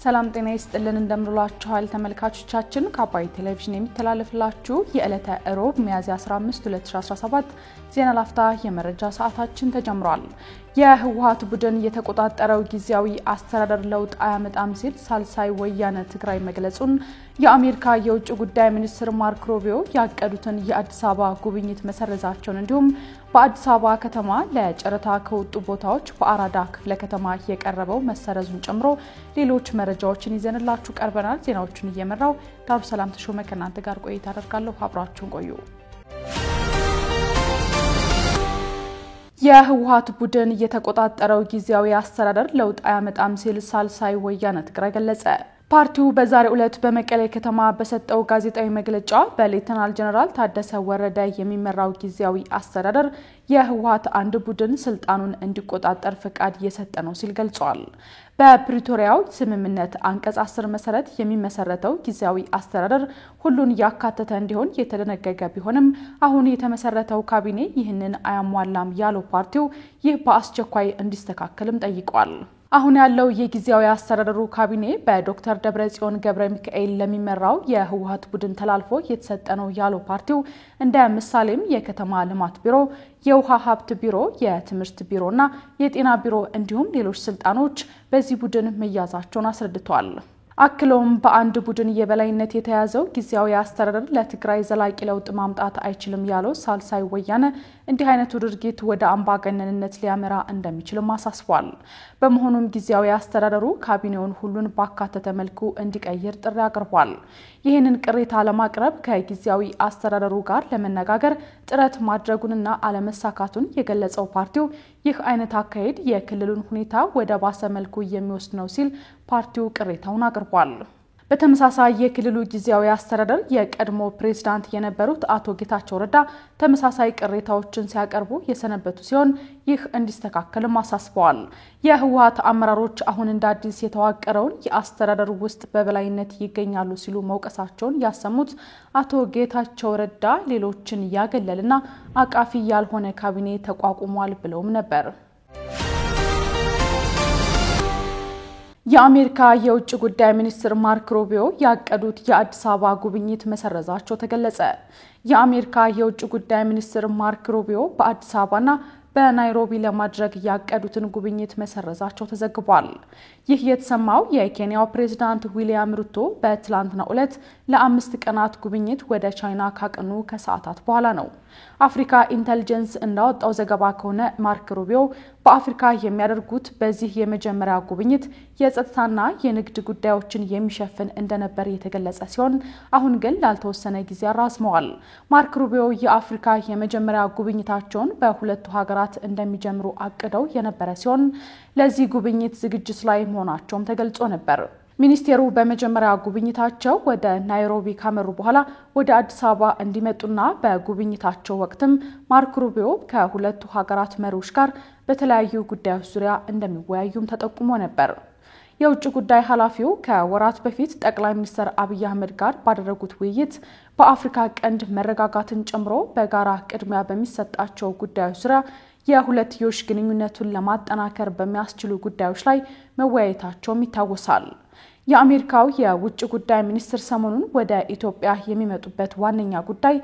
ሰላም ጤና ይስጥልን እንደምንላችኋል ተመልካቾቻችን ከአባይ ቴሌቪዥን የሚተላለፍላችሁ የዕለተ ሮብ ሚያዝያ 15 2017 ዜና ላፍታ የመረጃ ሰዓታችን ተጀምሯል። የህወሓት ቡድን የተቆጣጠረው ጊዜያዊ አስተዳደር ለውጥ አያመጣም ሲል ሳልሳይ ወያነ ትግራይ መግለጹን የአሜሪካ የውጭ ጉዳይ ሚኒስትር ማርክ ሩቢዮ ያቀዱትን የአዲስ አበባ ጉብኝት መሰረዛቸውን እንዲሁም በአዲስ አበባ ከተማ ለጨረታ ከወጡ ቦታዎች በአራዳ ክፍለ ከተማ የቀረበው መሰረዙን ጨምሮ ሌሎች መረጃዎችን ይዘንላችሁ ቀርበናል። ዜናዎችን እየመራው ዳሩ ሰላም ተሾመ ከናንተ ጋር ቆይታ አደርጋለሁ። አብራችሁን ቆዩ። የህወሓት ቡድን የተቆጣጠረው ጊዜያዊ አስተዳደር ለውጥ አያመጣም ሲል ሳልሳይ ወያነ ትግራይ ገለጸ። ፓርቲው በዛሬው ዕለት በመቀሌ ከተማ በሰጠው ጋዜጣዊ መግለጫ በሌተናል ጀነራል ታደሰ ወረደ የሚመራው ጊዜያዊ አስተዳደር የህወሓት አንድ ቡድን ስልጣኑን እንዲቆጣጠር ፍቃድ እየሰጠ ነው ሲል ገልጿል። በፕሪቶሪያው ስምምነት አንቀጽ 10 መሰረት የሚመሰረተው ጊዜያዊ አስተዳደር ሁሉን ያካተተ እንዲሆን የተደነገገ ቢሆንም አሁን የተመሰረተው ካቢኔ ይህንን አያሟላም ያለው ፓርቲው ይህ በአስቸኳይ እንዲስተካከልም ጠይቋል። አሁን ያለው የጊዜያዊ አስተዳደሩ ካቢኔ በዶክተር ደብረጽዮን ገብረ ሚካኤል ለሚመራው የህወሓት ቡድን ተላልፎ የተሰጠ ነው ያለው ፓርቲው እንደ ምሳሌም የከተማ ልማት ቢሮ፣ የውሃ ሀብት ቢሮ፣ የትምህርት ቢሮና የጤና ቢሮ እንዲሁም ሌሎች ስልጣኖች በዚህ ቡድን መያዛቸውን አስረድቷል። አክሎም በአንድ ቡድን የበላይነት የተያዘው ጊዜያዊ አስተዳደር ለትግራይ ዘላቂ ለውጥ ማምጣት አይችልም ያለው ሳልሳይ ወያነ እንዲህ አይነቱ ድርጊት ወደ አምባገነንነት ሊያመራ እንደሚችልም አሳስቧል። በመሆኑም ጊዜያዊ አስተዳደሩ ካቢኔውን ሁሉን ባካተተ መልኩ እንዲቀይር ጥሪ አቅርቧል። ይህንን ቅሬታ ለማቅረብ ከጊዜያዊ አስተዳደሩ ጋር ለመነጋገር ጥረት ማድረጉንና አለመሳካቱን የገለጸው ፓርቲው ይህ አይነት አካሄድ የክልሉን ሁኔታ ወደ ባሰ መልኩ የሚወስድ ነው ሲል ፓርቲው ቅሬታውን አቅርቧል። በተመሳሳይ የክልሉ ጊዜያዊ አስተዳደር የቀድሞ ፕሬዝዳንት የነበሩት አቶ ጌታቸው ረዳ ተመሳሳይ ቅሬታዎችን ሲያቀርቡ የሰነበቱ ሲሆን ይህ እንዲስተካከልም አሳስበዋል። የህወሓት አመራሮች አሁን እንደ አዲስ የተዋቀረውን የአስተዳደር ውስጥ በበላይነት ይገኛሉ ሲሉ መውቀሳቸውን ያሰሙት አቶ ጌታቸው ረዳ ሌሎችን ያገለልና አቃፊ ያልሆነ ካቢኔ ተቋቁሟል ብለውም ነበር። የአሜሪካ የውጭ ጉዳይ ሚኒስትር ማርክ ሩቢዮ ያቀዱት የአዲስ አበባ ጉብኝት መሰረዛቸው ተገለጸ። የአሜሪካ የውጭ ጉዳይ ሚኒስትር ማርክ ሩቢዮ በአዲስ አበባና በናይሮቢ ለማድረግ ያቀዱትን ጉብኝት መሰረዛቸው ተዘግቧል። ይህ የተሰማው የኬንያው ፕሬዝዳንት ዊሊያም ሩቶ በትላንትናው ዕለት ለ5 ቀናት ጉብኝት ወደ ቻይና ካቀኑ ከሰዓታት በኋላ ነው። አፍሪካ ኢንተሊጀንስ እንዳወጣው ዘገባ ከሆነ ማርክ ሩቢዮ በአፍሪካ የሚያደርጉት በዚህ የመጀመሪያ ጉብኝት የጸጥታና የንግድ ጉዳዮችን የሚሸፍን እንደነበር የተገለጸ ሲሆን አሁን ግን ላልተወሰነ ጊዜ አራዝመዋል። ማርክ ሩቢዮ የአፍሪካ የመጀመሪያ ጉብኝታቸውን በሁለቱ ሀገራት እንደሚጀምሩ አቅደው የነበረ ሲሆን ለዚህ ጉብኝት ዝግጅት ላይ መሆናቸውም ተገልጾ ነበር። ሚኒስቴሩ በመጀመሪያ ጉብኝታቸው ወደ ናይሮቢ ካመሩ በኋላ ወደ አዲስ አበባ እንዲመጡና በጉብኝታቸው ወቅትም ማርክ ሩቢዮ ከሁለቱ ሀገራት መሪዎች ጋር በተለያዩ ጉዳዮች ዙሪያ እንደሚወያዩም ተጠቁሞ ነበር። የውጭ ጉዳይ ኃላፊው ከወራት በፊት ጠቅላይ ሚኒስትር አብይ አህመድ ጋር ባደረጉት ውይይት በአፍሪካ ቀንድ መረጋጋትን ጨምሮ በጋራ ቅድሚያ በሚሰጣቸው ጉዳዮች ዙሪያ የሁለትዮሽ ግንኙነቱን ለማጠናከር በሚያስችሉ ጉዳዮች ላይ መወያየታቸውም ይታወሳል። የአሜሪካው የውጭ ጉዳይ ሚኒስትር ሰሞኑን ወደ ኢትዮጵያ የሚመጡበት ዋነኛ ጉዳይ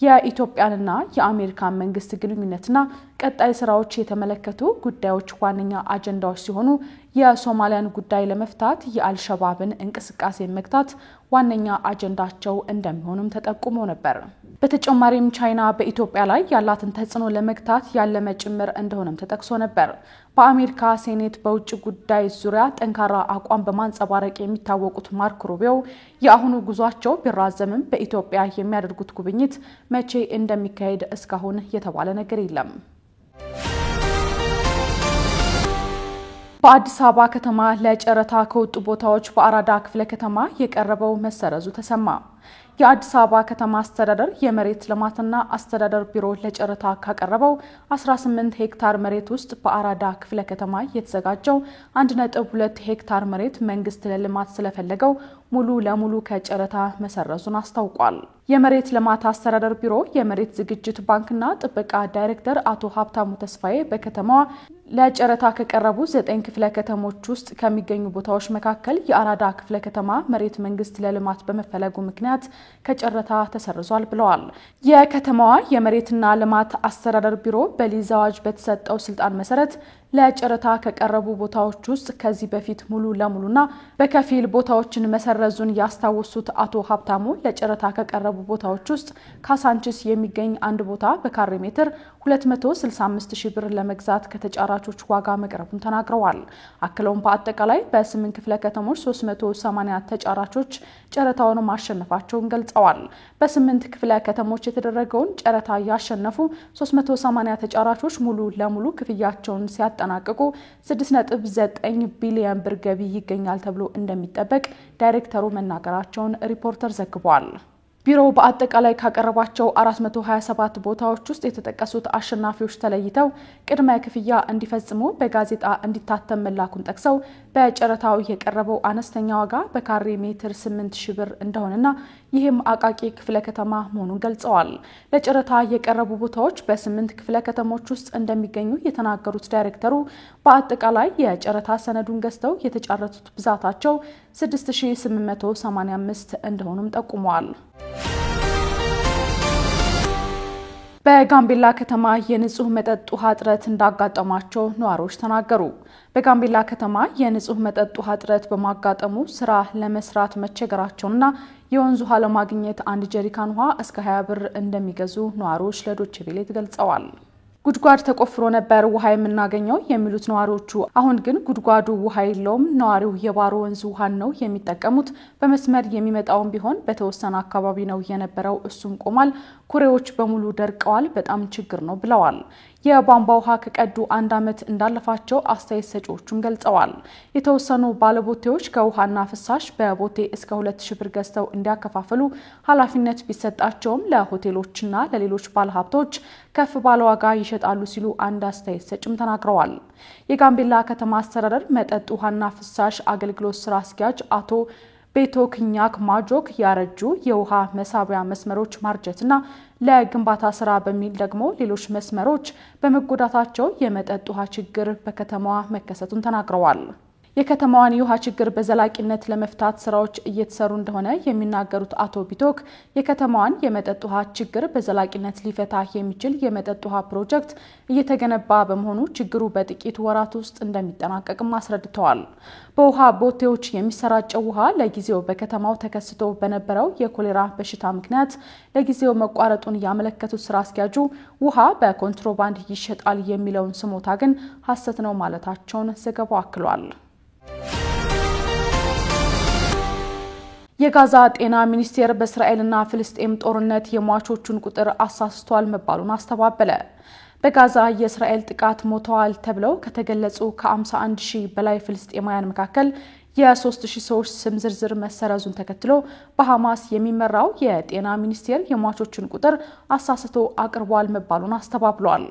የኢትዮጵያንና የአሜሪካን መንግስት ግንኙነትና ቀጣይ ስራዎች የተመለከቱ ጉዳዮች ዋነኛ አጀንዳዎች ሲሆኑ የሶማሊያን ጉዳይ ለመፍታት የአልሸባብን እንቅስቃሴ መግታት ዋነኛ አጀንዳቸው እንደሚሆንም ተጠቁሞ ነበር። በተጨማሪም ቻይና በኢትዮጵያ ላይ ያላትን ተጽዕኖ ለመግታት ያለመ ጭምር እንደሆነም ተጠቅሶ ነበር። በአሜሪካ ሴኔት በውጭ ጉዳይ ዙሪያ ጠንካራ አቋም በማንጸባረቅ የሚታወቁት ማርክ ሩቢዮ የአሁኑ ጉዟቸው ቢራዘምም በኢትዮጵያ የሚያደርጉት ጉብኝት መቼ እንደሚካሄድ እስካሁን የተባለ ነገር የለም። በአዲስ አበባ ከተማ ለጨረታ ከወጡ ቦታዎች በአራዳ ክፍለ ከተማ የቀረበው መሰረዙ ተሰማ። የአዲስ አበባ ከተማ አስተዳደር የመሬት ልማትና አስተዳደር ቢሮ ለጨረታ ካቀረበው 18 ሄክታር መሬት ውስጥ በአራዳ ክፍለ ከተማ የተዘጋጀው 1.2 ሄክታር መሬት መንግስት ለልማት ስለፈለገው ሙሉ ለሙሉ ከጨረታ መሰረዙን አስታውቋል። የመሬት ልማት አስተዳደር ቢሮ የመሬት ዝግጅት ባንክና ጥበቃ ዳይሬክተር አቶ ሀብታሙ ተስፋዬ በከተማዋ ለጨረታ ከቀረቡ 9 ክፍለ ከተሞች ውስጥ ከሚገኙ ቦታዎች መካከል የአራዳ ክፍለ ከተማ መሬት መንግስት ለልማት በመፈለጉ ምክንያት ከጨረታ ተሰርዟል ብለዋል። የከተማዋ የመሬትና ልማት አስተዳደር ቢሮ በሊዝ አዋጅ በተሰጠው ስልጣን መሰረት ለጨረታ ከቀረቡ ቦታዎች ውስጥ ከዚህ በፊት ሙሉ ለሙሉና በከፊል ቦታዎችን መሰረዙን ያስታወሱት አቶ ሀብታሙ ለጨረታ ከቀረቡ ቦታዎች ውስጥ ካሳንቺስ የሚገኝ አንድ ቦታ በካሬ ሜትር 265,000 ብር ለመግዛት ከተጫራቾች ዋጋ መቅረቡን ተናግረዋል። አክለውም በአጠቃላይ በ8 ክፍለ ከተሞች 380 ተጫራቾች ጨረታውን ማሸነፋቸውን ገልጸዋል። በ8 ክፍለ ከተሞች የተደረገውን ጨረታ ያሸነፉ 380 ተጫራቾች ሙሉ ለሙሉ ክፍያቸውን ሲያጠናቅቁ 6.9 ቢሊዮን ብር ገቢ ይገኛል ተብሎ እንደሚጠበቅ ዳይሬክተሩ መናገራቸውን ሪፖርተር ዘግቧል። ቢሮው በአጠቃላይ ካቀረባቸው 427 ቦታዎች ውስጥ የተጠቀሱት አሸናፊዎች ተለይተው ቅድመ ክፍያ እንዲፈጽሙ በጋዜጣ እንዲታተም መላኩን ጠቅሰው በጨረታው የቀረበው አነስተኛ ዋጋ በካሬ ሜትር 8,000 ብር እንደሆነና ይህም አቃቂ ክፍለ ከተማ መሆኑን ገልጸዋል። ለጨረታ የቀረቡ ቦታዎች በ8 ክፍለ ከተሞች ውስጥ እንደሚገኙ የተናገሩት ዳይሬክተሩ በአጠቃላይ የጨረታ ሰነዱን ገዝተው የተጫረቱት ብዛታቸው 6885 እንደሆኑም ጠቁመዋል። በጋምቤላ ከተማ የንጹህ መጠጥ ውሃ እጥረት እንዳጋጠማቸው ነዋሪዎች ተናገሩ። በጋምቤላ ከተማ የንጹህ መጠጥ ውሃ እጥረት በማጋጠሙ ስራ ለመስራት መቸገራቸውና የወንዝ ውሃ ለማግኘት አንድ ጀሪካን ውሃ እስከ 20 ብር እንደሚገዙ ነዋሪዎች ለዶቼ ቬለ ገልጸዋል። ጉድጓድ ተቆፍሮ ነበር ውሃ የምናገኘው የሚሉት ነዋሪዎቹ አሁን ግን ጉድጓዱ ውሃ የለውም፣ ነዋሪው የባሮ ወንዝ ውሃን ነው የሚጠቀሙት፣ በመስመር የሚመጣውን ቢሆን በተወሰነ አካባቢ ነው የነበረው፣ እሱም ቆሟል፣ ኩሬዎች በሙሉ ደርቀዋል፣ በጣም ችግር ነው ብለዋል። የቧንቧ ውሃ ከቀዱ 1 ዓመት እንዳለፋቸው አስተያየት ሰጪዎቹም ገልጸዋል። የተወሰኑ ባለቦቴዎች ከውሃና ፍሳሽ በቦቴ እስከ 2000 ብር ገዝተው እንዲያከፋፍሉ ኃላፊነት ቢሰጣቸውም ለሆቴሎችና ለሌሎች ባለሀብቶች ከፍ ባለ ዋጋ ይሸጣሉ ሲሉ አንድ አስተያየት ሰጪም ተናግረዋል። የጋምቤላ ከተማ አስተዳደር መጠጥ ውሃና ፍሳሽ አገልግሎት ስራ አስኪያጅ አቶ ቤቶ ክኛክ ማጆክ ያረጁ የውሃ መሳቢያ መስመሮች ማርጀትና ለግንባታ ስራ በሚል ደግሞ ሌሎች መስመሮች በመጎዳታቸው የመጠጥ ውሃ ችግር በከተማዋ መከሰቱን ተናግረዋል። የከተማዋን የውሃ ችግር በዘላቂነት ለመፍታት ስራዎች እየተሰሩ እንደሆነ የሚናገሩት አቶ ቢቶክ የከተማዋን የመጠጥ ውሃ ችግር በዘላቂነት ሊፈታ የሚችል የመጠጥ ውሃ ፕሮጀክት እየተገነባ በመሆኑ ችግሩ በጥቂት ወራት ውስጥ እንደሚጠናቀቅም አስረድተዋል። በውሃ ቦቴዎች የሚሰራጨው ውሃ ለጊዜው በከተማው ተከስቶ በነበረው የኮሌራ በሽታ ምክንያት ለጊዜው መቋረጡን ያመለከቱት ስራ አስኪያጁ ውሃ በኮንትሮባንድ ይሸጣል የሚለውን ስሞታ ግን ሐሰት ነው ማለታቸውን ዘገባው አክሏል። የጋዛ ጤና ሚኒስቴር በእስራኤልና ፍልስጤም ጦርነት የሟቾቹን ቁጥር አሳስቷል መባሉን አስተባበለ። በጋዛ የእስራኤል ጥቃት ሞተዋል ተብለው ከተገለጹ ከ51,000 በላይ ፍልስጤማውያን መካከል የ3,000 ሰዎች ስም ዝርዝር መሰረዙን ተከትሎ በሐማስ የሚመራው የጤና ሚኒስቴር የሟቾቹን ቁጥር አሳስቶ አቅርቧል መባሉን አስተባብሏል።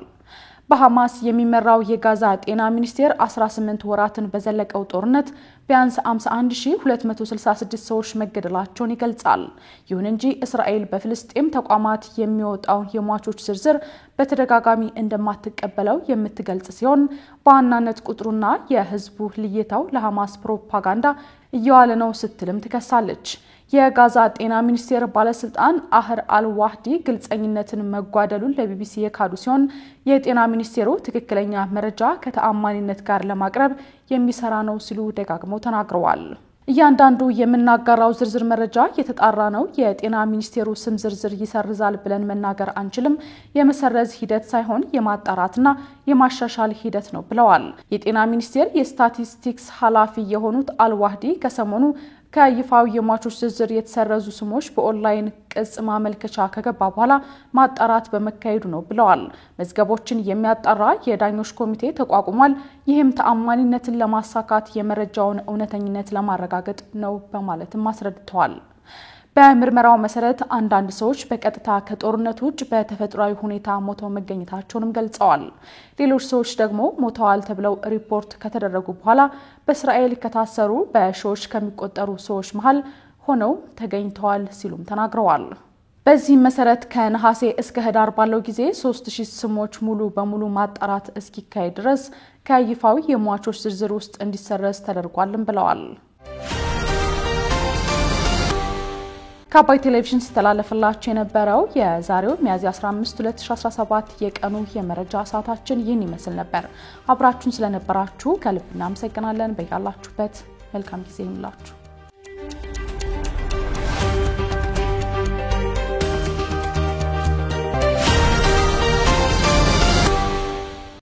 በሐማስ የሚመራው የጋዛ ጤና ሚኒስቴር 18 ወራትን በዘለቀው ጦርነት ቢያንስ 51,266 ሰዎች መገደላቸውን ይገልጻል። ይሁን እንጂ እስራኤል በፍልስጤም ተቋማት የሚወጣውን የሟቾች ዝርዝር በተደጋጋሚ እንደማትቀበለው የምትገልጽ ሲሆን በዋናነት ቁጥሩና የህዝቡ ልየታው ለሐማስ ፕሮፓጋንዳ እየዋለ ነው ስትልም ትከሳለች። የጋዛ ጤና ሚኒስቴር ባለስልጣን አህር አልዋህዲ ግልጸኝነትን መጓደሉን ለቢቢሲ የካዱ ሲሆን የጤና ሚኒስቴሩ ትክክለኛ መረጃ ከተአማኒነት ጋር ለማቅረብ የሚሰራ ነው ሲሉ ደጋግመው ተናግረዋል። እያንዳንዱ የምናጋራው ዝርዝር መረጃ የተጣራ ነው። የጤና ሚኒስቴሩ ስም ዝርዝር ይሰርዛል ብለን መናገር አንችልም። የመሰረዝ ሂደት ሳይሆን የማጣራትና የማሻሻል ሂደት ነው ብለዋል። የጤና ሚኒስቴር የስታቲስቲክስ ኃላፊ የሆኑት አልዋህዲ ከሰሞኑ ከይፋው የሟቾች ዝርዝር የተሰረዙ ስሞች በኦንላይን ቅጽ ማመልከቻ ከገባ በኋላ ማጣራት በመካሄዱ ነው ብለዋል። መዝገቦችን የሚያጣራ የዳኞች ኮሚቴ ተቋቁሟል። ይህም ተአማኒነትን ለማሳካት የመረጃውን እውነተኝነት ለማረጋገጥ ነው በማለትም አስረድተዋል። በምርመራው መሰረት አንዳንድ ሰዎች በቀጥታ ከጦርነቱ ውጭ በተፈጥሯዊ ሁኔታ ሞተው መገኘታቸውንም ገልጸዋል። ሌሎች ሰዎች ደግሞ ሞተዋል ተብለው ሪፖርት ከተደረጉ በኋላ በእስራኤል ከታሰሩ በሺዎች ከሚቆጠሩ ሰዎች መሃል ሆነው ተገኝተዋል ሲሉም ተናግረዋል። በዚህ መሰረት ከነሐሴ እስከ ህዳር ባለው ጊዜ 3000 ስሞች ሙሉ በሙሉ ማጣራት እስኪካሄድ ድረስ ከይፋዊ የሟቾች ዝርዝር ውስጥ እንዲሰረዝ ተደርጓልም ብለዋል። ከአባይ ቴሌቪዥን ሲተላለፍላችሁ የነበረው የዛሬው ሚያዝያ 15 2017 የቀኑ የመረጃ ሰዓታችን ይህን ይመስል ነበር። አብራችሁን ስለነበራችሁ ከልብ እናመሰግናለን። በያላችሁበት መልካም ጊዜ ይሁንላችሁ።